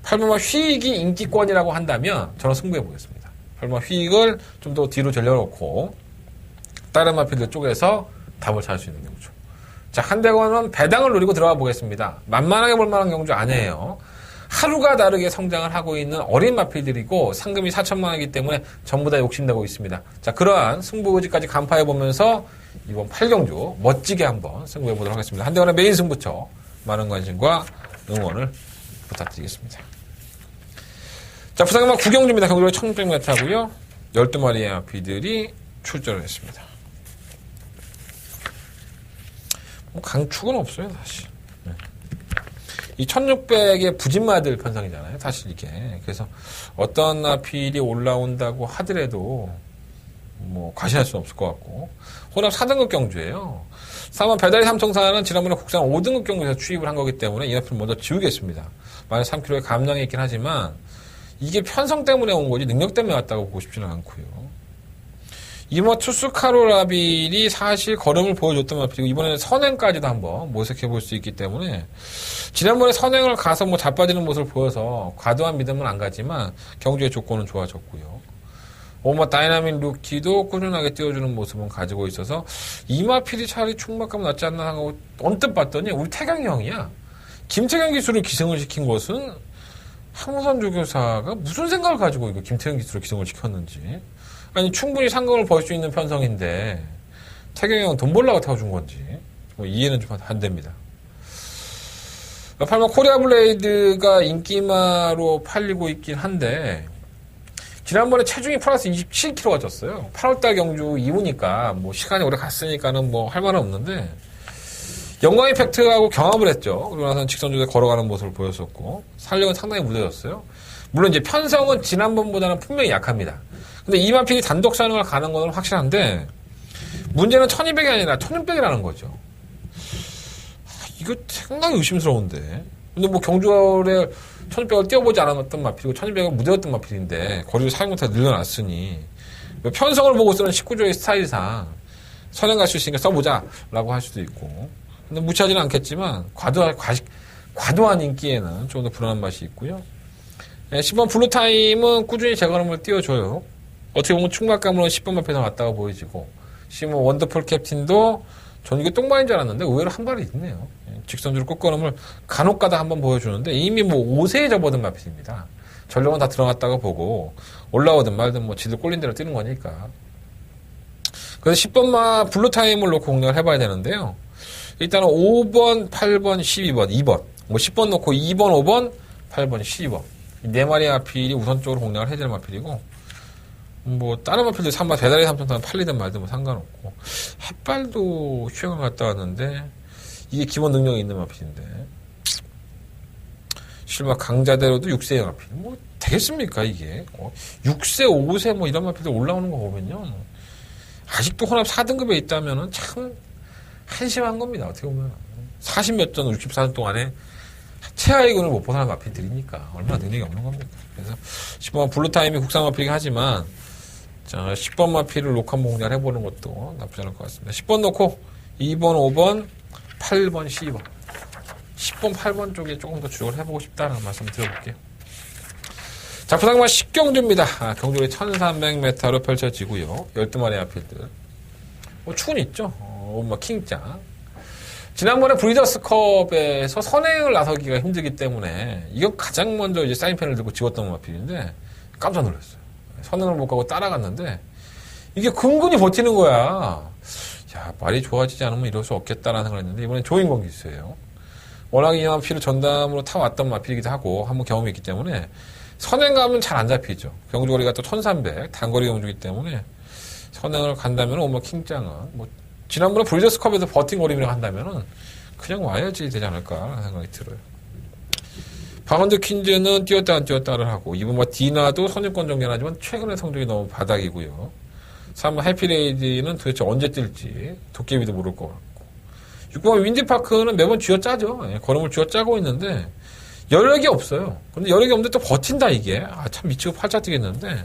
8번마 휘익이 인기권이라고 한다면, 저는 승부해 보겠습니다. 8번마 휘익을 좀 더 뒤로 절려놓고, 다른 마피들 쪽에서 답을 찾을 수 있는 경주. 자, 한대건은 배당을 노리고 들어가 보겠습니다. 만만하게 볼 만한 경주 아니에요. 하루가 다르게 성장을 하고 있는 어린 마필들이고 상금이 4천만 원이기 때문에 전부 다 욕심내고 있습니다. 자, 그러한 승부의지까지 간파해보면서 이번 8경주 멋지게 한번 승부해보도록 하겠습니다. 한대원의 메인 승부처 많은 관심과 응원을 부탁드리겠습니다. 자, 부산금마 9경주입니다. 경주로 1600m 하고요. 12마리의 마필들이 출전을 했습니다. 뭐 강축은 없어요, 사실. 이 1600의 부진마들 편성이잖아요. 사실 이게. 그래서 어떤 나필이 올라온다고 하더라도 뭐 과신할 수는 없을 것 같고. 혼합 4등급 경주예요. 3번 배달이 삼청사는 지난번에 국산 5등급 경주에서 취입을 한 거기 때문에 이 나필을 먼저 지우겠습니다. 마이너스 3kg의 감량이 있긴 하지만 이게 편성 때문에 온 거지 능력 때문에 왔다고 보고 싶지는 않고요. 이모 투스카로라빌이 사실 걸음을 보여줬던 마필이고 이번에는 선행까지도 한번 모색해 볼 수 있기 때문에 지난번에 선행을 가서 뭐 자빠지는 모습을 보여서 과도한 믿음은 안 가지만 경주의 조건은 좋아졌고요. 오마 다이나믹 루키도 꾸준하게 띄워주는 모습은 가지고 있어서 이 마필이 차라리 충막감 낫지 않나 하고 언뜻 봤더니 우리 태경이 형이야. 김태경 기술을 기승을 시킨 것은 항우선 조교사가 무슨 생각을 가지고 이거 김태경 기술을 기승을 시켰는지. 아니 충분히 상금을 벌 수 있는 편성인데 태경이 형 돈 벌라고 태워준 건지 뭐 이해는 좀 안 됩니다. 8번 코리아 블레이드가 인기마로 팔리고 있긴 한데 지난번에 체중이 플러스 27kg가 쪘어요. 8월달 경주 이후니까 뭐 시간이 오래 갔으니까는 뭐 할 말은 없는데 영광 이펙트하고 경합을 했죠. 그러고 나서 직선주에 걸어가는 모습을 보였었고 살력은 상당히 무뎌졌어요. 물론 이제 편성은 지난번보다는 분명히 약합니다. 근데 이 마필이 단독 사용을 가는 건 확실한데 문제는 1200이 아니라 1600이라는 거죠. 이거 상당히 의심스러운데. 근데 뭐 경주에 1600을 띄워보지 않았던 마필이고 1200을 무대였던 마필인데 거리를 사용 못하게 늘려놨으니 편성을 보고 쓰는 19조의 스타일상 선행 갈 수 있으니까 써보자 라고 할 수도 있고 근데 무시하지는 않겠지만 과도한 인기에는 좀 더 불안한 맛이 있고요. 10번 블루타임은 꾸준히 제 걸음을 띄워줘요. 어떻게 보면 충막감으로 10번 마필에서 왔다고 보여지고 10번 원더풀 캡틴도 저는 이게 똥말인 줄 알았는데 의외로 한 발이 있네요. 직선주로 끝걸음을 간혹가다 한번 보여주는데 이미 뭐 5세에 접어든 마필입니다. 전력은 다 들어갔다고 보고 올라오든 말든 뭐 지들 꼴린 대로 뛰는 거니까. 그래서 10번마 블루타임을 놓고 공략을 해봐야 되는데요. 일단은 5번, 8번, 12번, 2번 뭐 10번 놓고 2번, 5번, 8번, 12번 이 4마리의 마필이 우선적으로 공략을 해야 되는 마필이고 뭐 다른 마필들 3번 배달의 삼천사는 팔리든 말든 뭐 상관없고 햇발도 휴양을 갔다 왔는데 이게 기본 능력이 있는 마필인데 실마 강자대로도 6세의 마필 뭐 되겠습니까 이게 6세 5세 뭐 이런 마필들 올라오는 거 보면요 아직도 혼합 4등급에 있다면은 참 한심한 겁니다. 어떻게 보면 40몇 전 64년 동안에 최하위군을 못 벗어난 마필들이니까 얼마나 능력이 없는 겁니까. 그래서 10번 블루타임이 국산 마필이긴 하지만 자 10번 마필을 놓고 한번 공략을 해보는 것도 나쁘지 않을 것 같습니다. 10번 놓고 2번, 5번, 8번, 12번 10번, 8번 쪽에 조금 더 주력을 해보고 싶다는 말씀 드려볼게요. 자, 부상마 10경주입니다. 경주이 1300m로 펼쳐지고요. 12마리 아필들. 축은 있죠. 킹짱. 지난번에 브리더스컵에서 선행을 나서기가 힘들기 때문에 이거 가장 먼저 이제 사인펜을 들고 지웠던 마필인데 깜짝 놀랐어요. 선행을 못 가고 따라갔는데 이게 근근히 버티는 거야. 야, 말이 좋아지지 않으면 이럴 수 없겠다라는 생각을 했는데 이번엔 조인권 기수예요. 워낙 이 마필을 전담으로 타왔던 마필이기도 하고 한번 경험이 있기 때문에 선행 가면 잘 안 잡히죠. 경주거리가 또 1300 단거리 경주이기 때문에 선행을 간다면 오마 킹짱은 뭐 지난번에 브리더스컵에서 버틴 거리를 한다면은 그냥 와야지 되지 않을까라는 생각이 들어요. 바운드 퀸즈는 뛰었다 안 뛰었다를 하고 이번 뭐 디나도 선입권 정견하지만 최근의 성적이 너무 바닥이고요. 3번 해피레이디는 도대체 언제 뛸지 도깨비도 모를 것 같고 6번 윈디파크는 매번 쥐어짜죠. 예, 걸음을 쥐어짜고 있는데 여력이 없어요. 근데 여력이 없는데 또 버틴다 이게. 참 미치고 팔자 뛰겠는데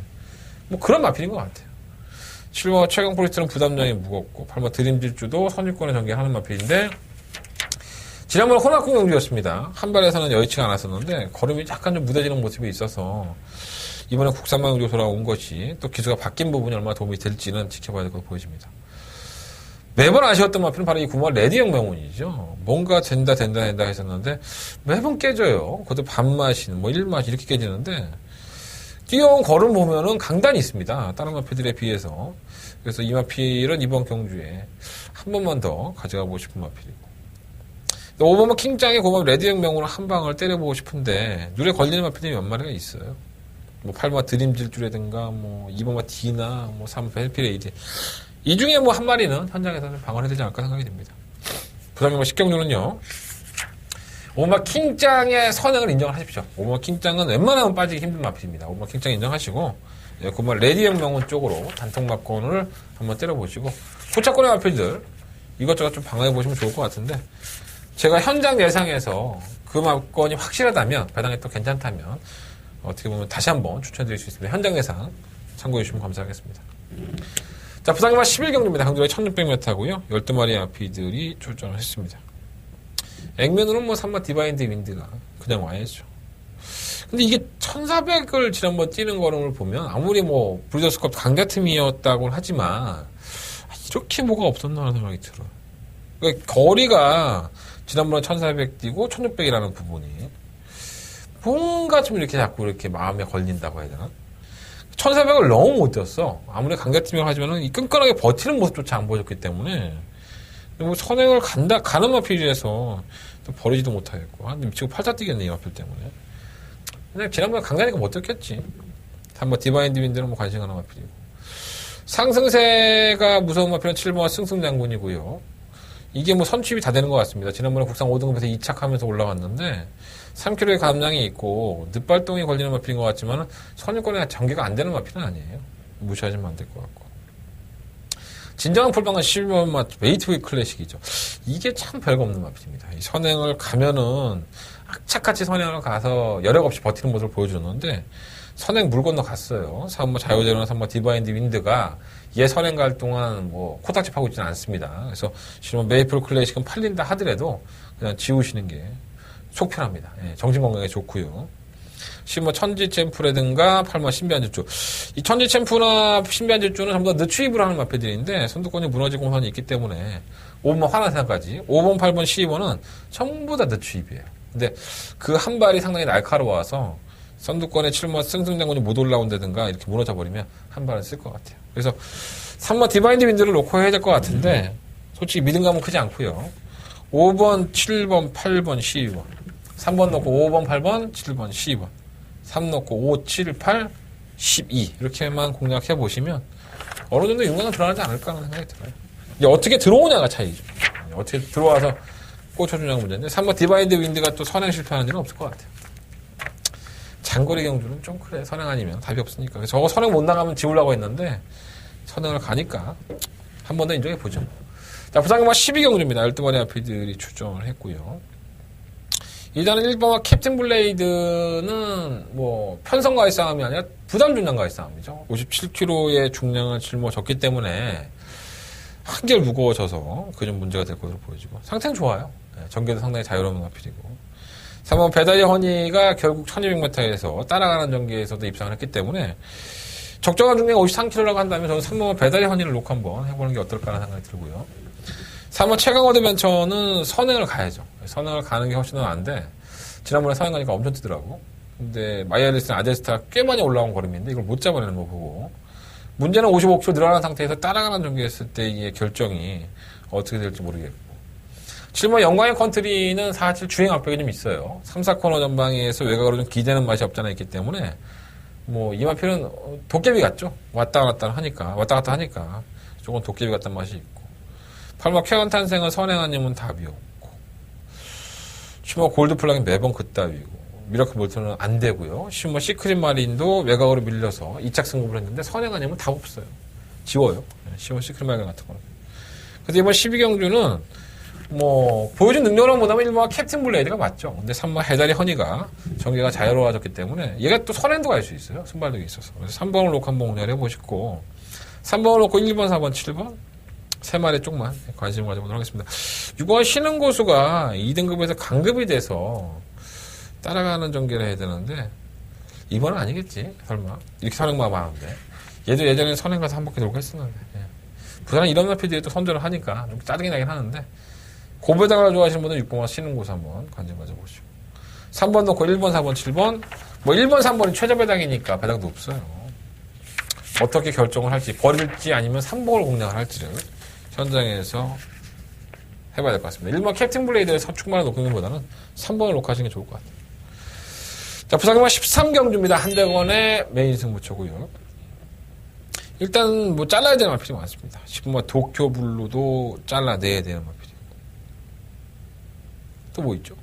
뭐 그런 마필인 것 같아요. 7번 최강 프로젝트는 부담량이 무겁고 8번 드림질주도 선입권에 전개하는 마필인데 지난번 호남권 경주였습니다. 한 발에서는 여의치가 않았었는데 걸음이 약간 좀 무뎌지는 모습이 있어서 이번에 국산만 경주 돌아온 것이 또 기수가 바뀐 부분이 얼마나 도움이 될지는 지켜봐야 될 것으로 보여집니다. 매번 아쉬웠던 마필은 바로 이 9번 레디형 명운이죠. 뭔가 된다 했었는데 매번 깨져요. 그것도 반마신, 뭐 1마신 이렇게 깨지는데 뛰어온 걸음 보면은 강단이 있습니다. 다른 마필들에 비해서. 그래서 이 마필은 이번 경주에 한 번만 더 가져가고 싶은 마필이고. 5번은 킹짱의 고맙 레드형 명으로 한 방을 때려보고 싶은데 눈에 걸리는 마필이 몇 마리가 있어요. 뭐 8번 드림질주라든가 뭐 2번 디나 뭐 3번 헬피레이드 이 중에 뭐 한 마리는 현장에서는 방어해야 되지 않을까 생각이 듭니다. 부담이 뭐 10경주는요. 5번 킹짱의 선행을 인정을 하십시오. 5번 킹짱은 웬만하면 빠지기 힘든 마필입니다. 5번 킹짱 인정하시고 9번 레디형 명운 쪽으로 단통 막건을 한번 때려보시고 후차권의 마필들 이것저것 좀 방어해보시면 좋을 것 같은데 제가 현장 예상에서 그 막건이 확실하다면 배당이 또 괜찮다면 어떻게 보면 다시 한번 추천드릴 수 있습니다. 현장 예상 참고해 주시면 감사하겠습니다. 자, 부상마 11경주입니다. 강도의 1600m고요. 12마리 아피들이 출전을 했습니다. 액면으로는 뭐 3마 디바인드 윈드가 그냥 와야죠. 근데 이게 1400을 지난번 뛰는 걸음을 보면 아무리 뭐 브리더스컵 강자팀이었다고는 하지만 이렇게 뭐가 없었나 하는 생각이 들어요. 그러니까 거리가 지난번에 1400 뛰고 1600이라는 부분이 뭔가 좀 이렇게 자꾸 이렇게 마음에 걸린다고 해야 되나? 1400을 너무 못 뛰었어. 아무리 강자팀이라고 하지만은 이 끈끈하게 버티는 모습조차 안 보여줬기 때문에 뭐 선행을 가는 마필이라서 또 버리지도 못하겠고 미치고 팔자 뛰겠네 이 마필 때문에. 그냥 지난번에 강자니까 못 뛰었겠지. 한번 디바인드 윈드는 뭐 관심 가는 마필이고. 상승세가 무서운 마필은 7번 승승장군이고요. 이게 뭐 선취입이 다 되는 것 같습니다. 지난번에 국상 5등급에서 2착하면서 올라왔는데 3kg의 감량이 있고 늑발동이 걸리는 마필인 것 같지만 선유권에 전개가 안 되는 마필은 아니에요. 무시하시면 안 될 것 같고. 진정한 풀방은 11번 맛 웨이트웨이 클래식이죠. 이게 참 별거 없는 마필입니다. 이 선행을 가면은 악착같이 선행을 가서 여력 없이 버티는 모습을 보여줬는데 선행 물 건너 갔어요. 3번 자유제로나 3번 디바인드 윈드가 얘 선행 갈 동안 뭐 코딱지 파고 있지는 않습니다. 그래서 실은 메이플 클래식은 팔린다 하더라도 그냥 지우시는 게 속 편합니다. 예, 정신 건강에 좋고요. 실뭐 천지 챔프라든가 8번 신비한질주. 이 천지 챔프나 신비한질주는 전부 다 늦추입을 하는 마필들인데 선두권이 무너질 공산이 있기 때문에 5번 화나사까지 5번, 8번, 12번은 전부 다 늦추입이에요. 근데 그 한 발이 상당히 날카로워서 선두권에 7번 승승장군이 못 올라온다든가 이렇게 무너져 버리면 한 발은 쓸 것 같아요. 그래서 3번 디바인드 윈드를 놓고 해야 될 것 같은데 솔직히 믿음감은 크지 않고요. 5번, 7번, 8번, 12번 3번 넣고 5번, 8번, 7번, 12번 3 넣고 5, 7, 8, 12 이렇게만 공략해 보시면 어느 정도 윤곽은 들어가지 않을까 하는 생각이 들어요. 이제 어떻게 들어오냐가 차이죠. 어떻게 들어와서 꽂혀주냐가 문제인데 3번 디바인드 윈드가 또 선행 실패하는 일은 없을 것 같아요. 장거리 경주는 좀 그래. 선행 아니면 답이 없으니까. 저거 선행 못 나가면 지우려고 했는데 선행을 가니까 한 번 더 인정해 보죠. 자, 부상경마 12경주입니다. 12마리 아피들이 출전을 했고요. 일단은 1번과 캡틴 블레이드는 뭐 편성과의 싸움이 아니라 부담 중량과의 싸움이죠. 57kg의 중량을 짊어졌기 때문에 한결 무거워져서 그 좀 문제가 될 것으로 보여지고 상태는 좋아요. 전개도 상당히 자유로운 마필이고 3번 배달리 허니가 결국 1200m에서 따라가는 전기에서도 입상을 했기 때문에 적정한 중량 53km라고 한다면 저는 3번 배달리 허니를 놓고 한번 해보는 게 어떨까라는 생각이 들고요. 3번 최강 어드벤처는 선행을 가야죠. 선행을 가는 게 훨씬 더 나은데 지난번에 선행 가니까 엄청 뜨더라고. 근데 마이애리스는 아제스타 꽤 많이 올라온 걸음인데 이걸 못 잡아내는 거 보고 문제는 55km 늘어난 상태에서 따라가는 전개했을 때의 결정이 어떻게 될지 모르겠고 7번 영광의 컨트리는 4.7 주행 압박이 좀 있어요. 3, 4코너 전방에서 외곽으로 좀 기대는 맛이 없잖아 있기 때문에 뭐 이마필은 도깨비 같죠. 왔다 갔다 하니까 조금 도깨비 같단 맛이 있고 8번 쾌원 탄생은 선행하님은 답이 없고 10번 골드 플랑은 매번 그따위고 미라클 몰트는 안 되고요. 10번 시크릿 마린도 외곽으로 밀려서 2착 승급을 했는데 선행하님은 답 없어요. 지워요. 10번 시크릿 마린 같은 거는. 근데 이번 12경주는 뭐 보여준 능력으로 보다면 1번 캡틴 블레이드가 맞죠. 근데 3번 해다리 허니가 전개가 자유로워졌기 때문에 얘가 또 선행도 갈 수 있어요. 순발력이 있어서. 그래서 3번을 놓고 한번 운영해 보시고 3번을 놓고 1번, 4번, 7번 세 마리 쪽만 관심을 가져보도록 하겠습니다. 6번 신흥 고수가 2등급에서 강급이 돼서 따라가는 전개를 해야 되는데 이번은 아니겠지 설마 이렇게 선행만 많은데 얘도 예전에 선행 가서 한 바퀴 돌고 했었는데 예. 부산은 이런 마피들이 또 선전을 하니까 좀 짜증이 나긴 하는데 고배당을 좋아하시는 분은 6번과 신흥 고수 한번 관심 가져보시고 3번 놓고 1번 4번 7번 뭐 1번 3번이 최저 배당이니까 배당도 없어요. 어떻게 결정을 할지 버릴지 아니면 3번을 공략을 할지를 현장에서 해봐야 될 것 같습니다. 1번 캡틴 블레이드의 서축만을 놓는 것보다는 3번을 놓고 하시는 게 좋을 것 같아요. 자, 부산경마 13경주입니다. 한대건의 메인 승부처고요. 일단 뭐 잘라야 되는 마필이 많습니다. 10번 도쿄 블루도 잘라내야 되는 마필이고 또 뭐 있죠?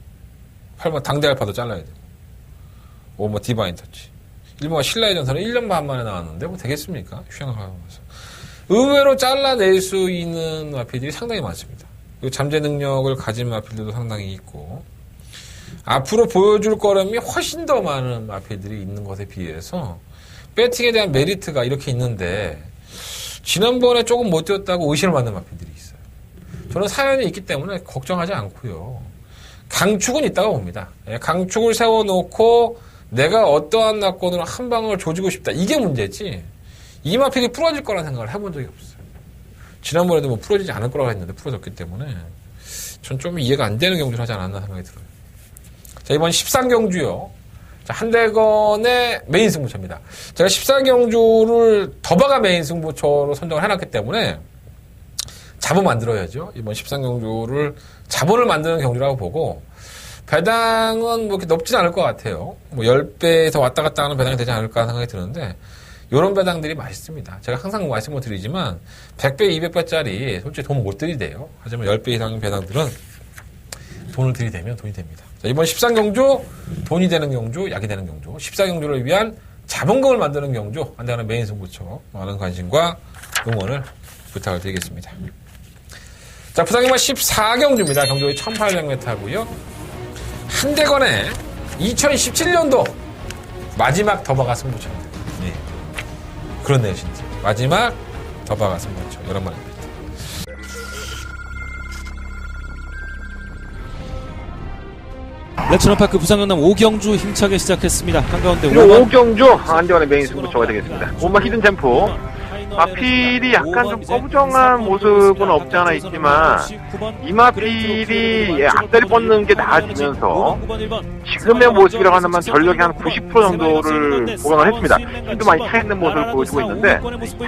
8번 당대 알파도 잘라야 되고 5번 디바인 터치 1번 신라의 전설은 1년 반 만에 나왔는데 뭐 되겠습니까? 휴양하면서 의외로 잘라낼 수 있는 마필들이 상당히 많습니다. 그리고 잠재 능력을 가진 마필들도 상당히 있고 앞으로 보여줄 거름이 훨씬 더 많은 마필들이 있는 것에 비해서 배팅에 대한 메리트가 이렇게 있는데 지난번에 조금 못 뛰었다고 의심을 받는 마필들이 있어요. 저는 사연이 있기 때문에 걱정하지 않고요. 강축은 있다고 봅니다. 강축을 세워놓고 내가 어떠한 낙권으로 한 방을 조지고 싶다. 이게 문제지 이 마필이 풀어질 거라는 생각을 해본 적이 없어요. 지난번에도 뭐 풀어지지 않을 거라고 했는데 풀어졌기 때문에 전 좀 이해가 안 되는 경주를 하지 않았나 생각이 들어요. 자, 이번 13경주요. 자, 한대건의 메인 승부처입니다. 제가 13경주를 더바가 메인 승부처로 선정을 해놨기 때문에 자본 만들어야죠. 이번 13경주를 자본을 만드는 경주라고 보고 배당은 뭐 이렇게 높진 않을 것 같아요. 뭐 10배에서 왔다 갔다 하는 배당이 되지 않을까 생각이 드는데 이런 배당들이 맛있습니다. 제가 항상 말씀을 드리지만 100배, 200배짜리 솔직히 돈 못 들이대요. 하지만 10배 이상의 배당들은 돈을 들이대면 돈이 됩니다. 자, 이번 13경주 돈이 되는 경주, 약이 되는 경주 14경주를 위한 자본금을 만드는 경주 한대건의 메인 승부처 많은 관심과 응원을 부탁을 드리겠습니다. 자, 부산경마 14경주입니다. 경주의 1800m고요. 한대건의 2017년도 마지막 더바가 승부처입니다. 네. 그렇네요, 진짜. 마지막 더바가 승부처. 오랜만입니다. 렉처럼파크 부산경남 5경주 힘차게 시작했습니다. 한가운데 5경주 한대건의 메인 승부처가 되겠습니다. 5번 히든 템포 마필이 약간 좀 꺼부정한 모습은 없지 않아 있지만 이마필이 앞다리 뻗는 게 나아지면서 지금의 모습이라고 한다면 전력의 한 90% 정도를 보강을 했습니다. 힘도 많이 차있는 모습을 보여주고 있는데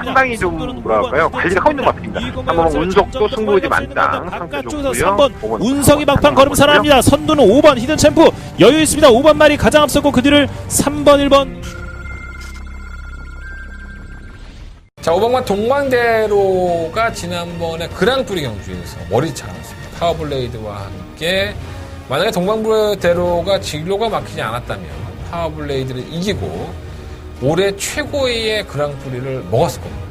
상당히 좀 뭐랄까요 관리가 하고 있는 것 같습니다. 한번 운석도 승부의지 만땅 상태 좋고요. 3번 운석이 막판 걸음 살아납니다. 선두는 5번 히든 챔프 여유 있습니다. 5번 말이 가장 앞섰고 그 뒤를 3번 1번 자, 5번만 동방대로가 지난번에 그랑프리 경주에서 머리차가 났습니다. 파워블레이드와 함께 만약에 동방대로가 진로가 막히지 않았다면 파워블레이드를 이기고 올해 최고의 그랑프리를 먹었을 겁니다.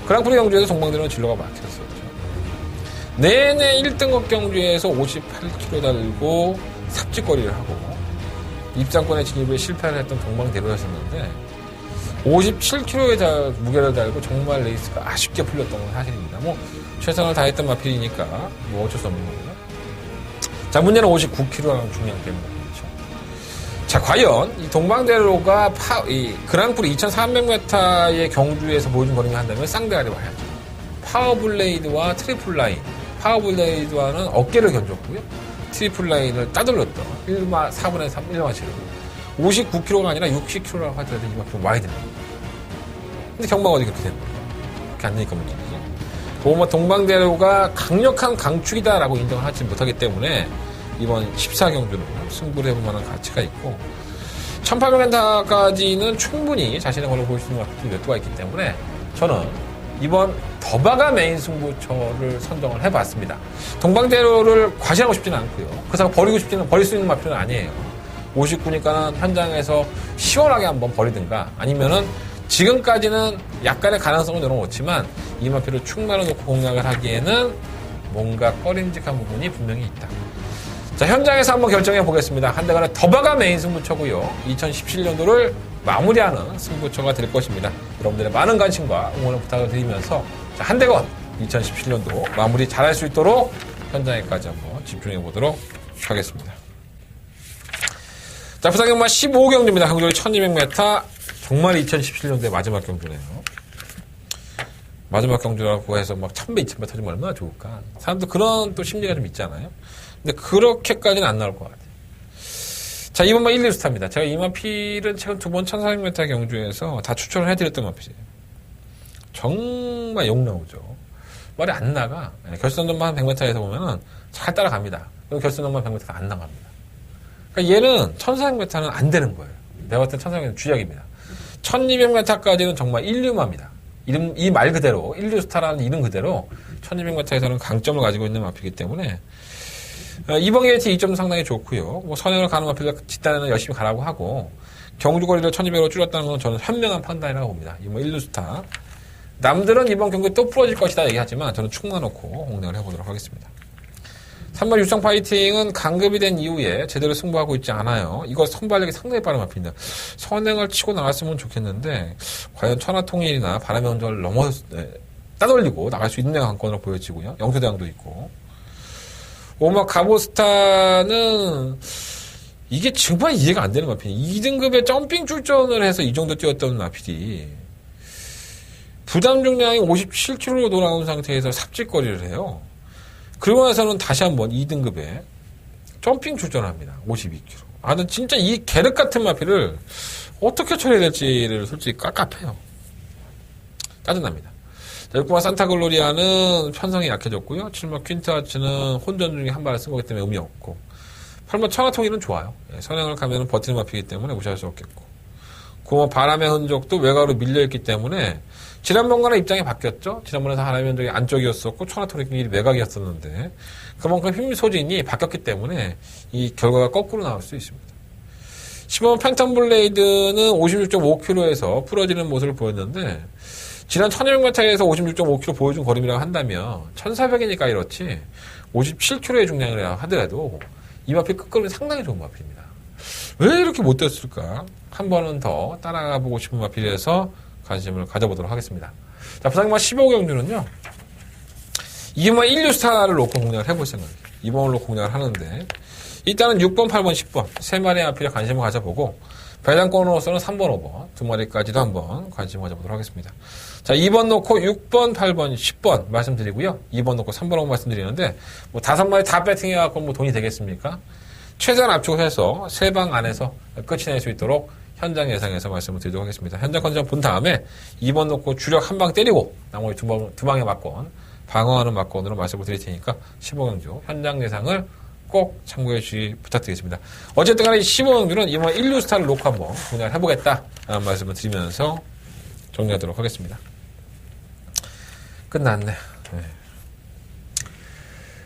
그랑프리 경주에서 동방대로는 진로가 막혔었죠. 내내 1등급 경주에서 58km 달고 삽질거리를 하고 입상권의 진입에 실패를 했던 동방대로였었는데 57kg의 무게를 달고 정말 레이스가 아쉽게 풀렸던 건 사실입니다. 뭐 최선을 다했던 마필이니까 뭐 어쩔 수 없는 거고요. 자, 문제는 59kg라는 중량 때문에 그렇죠. 자, 과연 이 동방대로가 이 그랑프리 2,300m의 경주에서 보여준 거리를 한다면 쌍대가리 봐야죠. 파워블레이드와 트리플라인. 파워블레이드와는 어깨를 견줬고요. 트리플라인을 따돌렸던 1마 4분의 3, 1마 7. 59km가 아니라 60km라고 하더라도 이만큼 와야 됩니다. 근데 경마가 어디 그렇게 되는 거예요? 그렇게 안 되니까 문제죠. 동방대로가 강력한 강축이다라고 인정을 하지 못하기 때문에 이번 14경주는 승부를 해볼 만한 가치가 있고 1800m까지는 충분히 자신의 걸로 보일 수 있는 몇 두가 있기 때문에 저는 이번 더바가 메인 승부처를 선정을 해봤습니다. 동방대로를 과시하고 싶지는 않고요. 그래서 버릴 수 있는 마표는 아니에요. 59니까는 현장에서 시원하게 한번 버리든가 아니면은 지금까지는 약간의 가능성을 열어놓지만 이 마표를 충만을 놓고 공략을 하기에는 뭔가 꺼림직한 부분이 분명히 있다. 자, 현장에서 한번 결정해 보겠습니다. 한대간의 더바가 메인 승부처고요. 2017년도를 마무리하는 승부처가 될 것입니다. 여러분들의 많은 관심과 응원을 부탁을 드리면서 자, 한대건 2017년도 마무리 잘할 수 있도록 현장에까지 한번 집중해 보도록 하겠습니다. 자, 부산경마 15경주입니다. 경주리 1200m. 정말 2017년도의 마지막 경주네요. 마지막 경주라고 해서 막 1000배, 2000배 터지면 얼마나 좋을까. 사람도 그런 또 심리가 좀 있잖아요. 근데 그렇게까지는 안 나올 것 같아요. 자, 이번만 1, 2스타입니다. 제가 이 마필은 최근 2번 1400m 경주에서 다 추천을 해드렸던 마필이에요. 정말 욕 나오죠. 말이 안 나가. 결선전만 100m에서 보면은 잘 따라갑니다. 그럼 결선전만 100m가 안 나갑니다. 그러니까 얘는 1400m는 안 되는 거예요. 내가 봤을 때 1400m는 주역입니다. 1200m까지는 정말 인류마입니다. 이 말 그대로, 인류스타라는 이름 그대로 1200m에서는 강점을 가지고 있는 마필이기 때문에 이번 게이트 2점도 상당히 좋고요. 뭐 선행을 가는 마필 뒷단에는 열심히 가라고 하고 경주거리를 1200으로 줄였다는 건 저는 현명한 판단이라고 봅니다. 이번 인류스타. 남들은 이번 경기에 또 풀어질 것이다 얘기하지만 저는 충만 놓고 공략을 해보도록 하겠습니다. 3번 유성 파이팅은 강급이 된 이후에 제대로 승부하고 있지 않아요. 이거 선발력이 상당히 빠른 마필입니다. 선행을 치고 나갔으면 좋겠는데 과연 천하통일이나 바람의 언저를 따돌리고 나갈 수 있는 강권으로 보여지고요. 영수대왕도 있고 오마 가보스타는 이게 정말 이해가 안 되는 마필이 2등급의 점핑 출전을 해서 이 정도 뛰었던 마필이 부담 중량이 57kg로 돌아온 상태에서 삽질거리를 해요. 그러고 나서는 다시 한번 2등급에 점핑 출전을 합니다. 52kg. 나 진짜 이 계륵 같은 마필을 어떻게 처리해야 될지를 솔직히 깝깝해요. 짜증납니다. 6번 산타글로리아는 편성이 약해졌고요. 7번 퀸트아츠는 혼전 중에 한 발을 쓴 거기 때문에 의미 없고 8번 천하통일은 좋아요. 선행을 가면 버티는 마필이기 때문에 무시할 수 없겠고 9번 바람의 흔적도 외곽으로 밀려있기 때문에 지난번과는 입장이 바뀌었죠. 지난번에 바람의 흔적이 안쪽이었었고 천하통일이 외곽이었었는데 그만큼 힘 소진이 바뀌었기 때문에 이 결과가 거꾸로 나올 수 있습니다. 10번 팬텀블레이드는 56.5km에서 풀어지는 모습을 보였는데 지난 1200m에서 56.5km 보여준 거림이라고 한다면 1400이니까 이렇지 57km의 중량이라 하더라도 이 마필 끝걸음이 상당히 좋은 마필입니다. 왜 이렇게 못 됐을까? 한 번은 더 따라가보고 싶은 마필에서 관심을 가져보도록 하겠습니다. 자, 부산경마 15경주는요. 이번만 1류스타를 놓고 공략을 해볼 생각이에요. 2번으로 공략을 하는데 일단은 6번, 8번, 10번 세 마리의 마필에 관심을 가져보고 배당권으로서는 3번, 5번 두 마리까지도 한번 관심을 가져보도록 하겠습니다. 자, 2번 놓고 6번, 8번, 10번 말씀드리고요. 2번 놓고 3번, 5번 말씀드리는데 뭐 5마리 다 배팅해갖고 뭐 돈이 되겠습니까? 최대한 압축해서 세 방 안에서 끝이 낼 수 있도록 현장 예상에서 말씀을 드리도록 하겠습니다. 현장 컨디션 본 다음에 2번 놓고 주력 한 방 때리고 나머지 두 방의 막권 방어하는 막권으로 말씀을 드릴 테니까 15경주 현장 예상을 꼭 참고해 주시 부탁드리겠습니다. 어쨌든 간에 15경주는 이번 1류스타를 놓고 한번 공략을 해보겠다라는 말씀을 드리면서 정리하도록 하겠습니다. 끝났네. 네.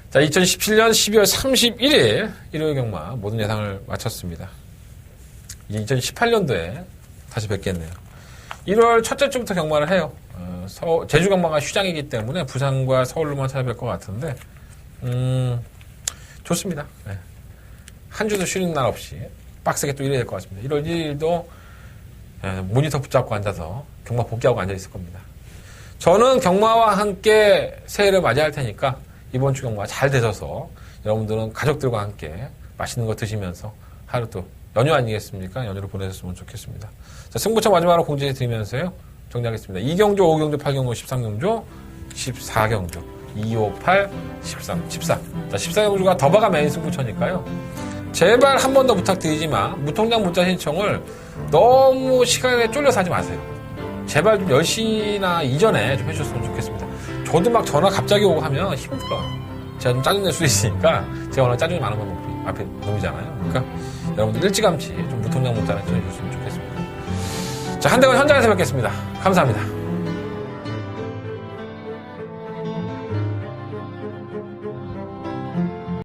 자, 2017년 12월 31일 일요일 경마 모든 예상을 마쳤습니다. 2018년도에 다시 뵙겠네요. 1월 첫째 주부터 경마를 해요. 제주 경마가 휴장이기 때문에 부산과 서울로만 찾아뵐 것 같은데 좋습니다. 네. 한 주도 쉬는 날 없이 빡세게 또 일해야 될 것 같습니다. 1월 1일도 모니터 붙잡고 앉아서 경마 복귀하고 앉아있을 겁니다. 저는 경마와 함께 새해를 맞이할 테니까 이번 주 경마 잘 되셔서 여러분들은 가족들과 함께 맛있는 거 드시면서 하루 또 연휴 아니겠습니까? 연휴를 보내셨으면 좋겠습니다. 자, 승부처 마지막으로 공지해 드리면서요. 정리하겠습니다. 2경조, 5경조, 8경조, 13경조, 14경조, 2, 5, 8, 13, 14. 자, 14경주가 더바가 메인 승부처니까요. 제발 한 번 더 부탁드리지만 무통장 문자 신청을 너무 시간에 쫄려서 하지 마세요. 제발 좀 10시나 이전에 좀 해주셨으면 좋겠습니다. 저도 막 전화 갑자기 오고 하면 힘들어요. 제가 좀 짜증낼 수 있으니까 제가 워낙 짜증이 많은 건 앞에 놈이잖아요. 그러니까 여러분들 일찌감치 좀 무통장 문자를 전해주셨으면 좋겠습니다. 자, 한대건 현장에서 뵙겠습니다. 감사합니다.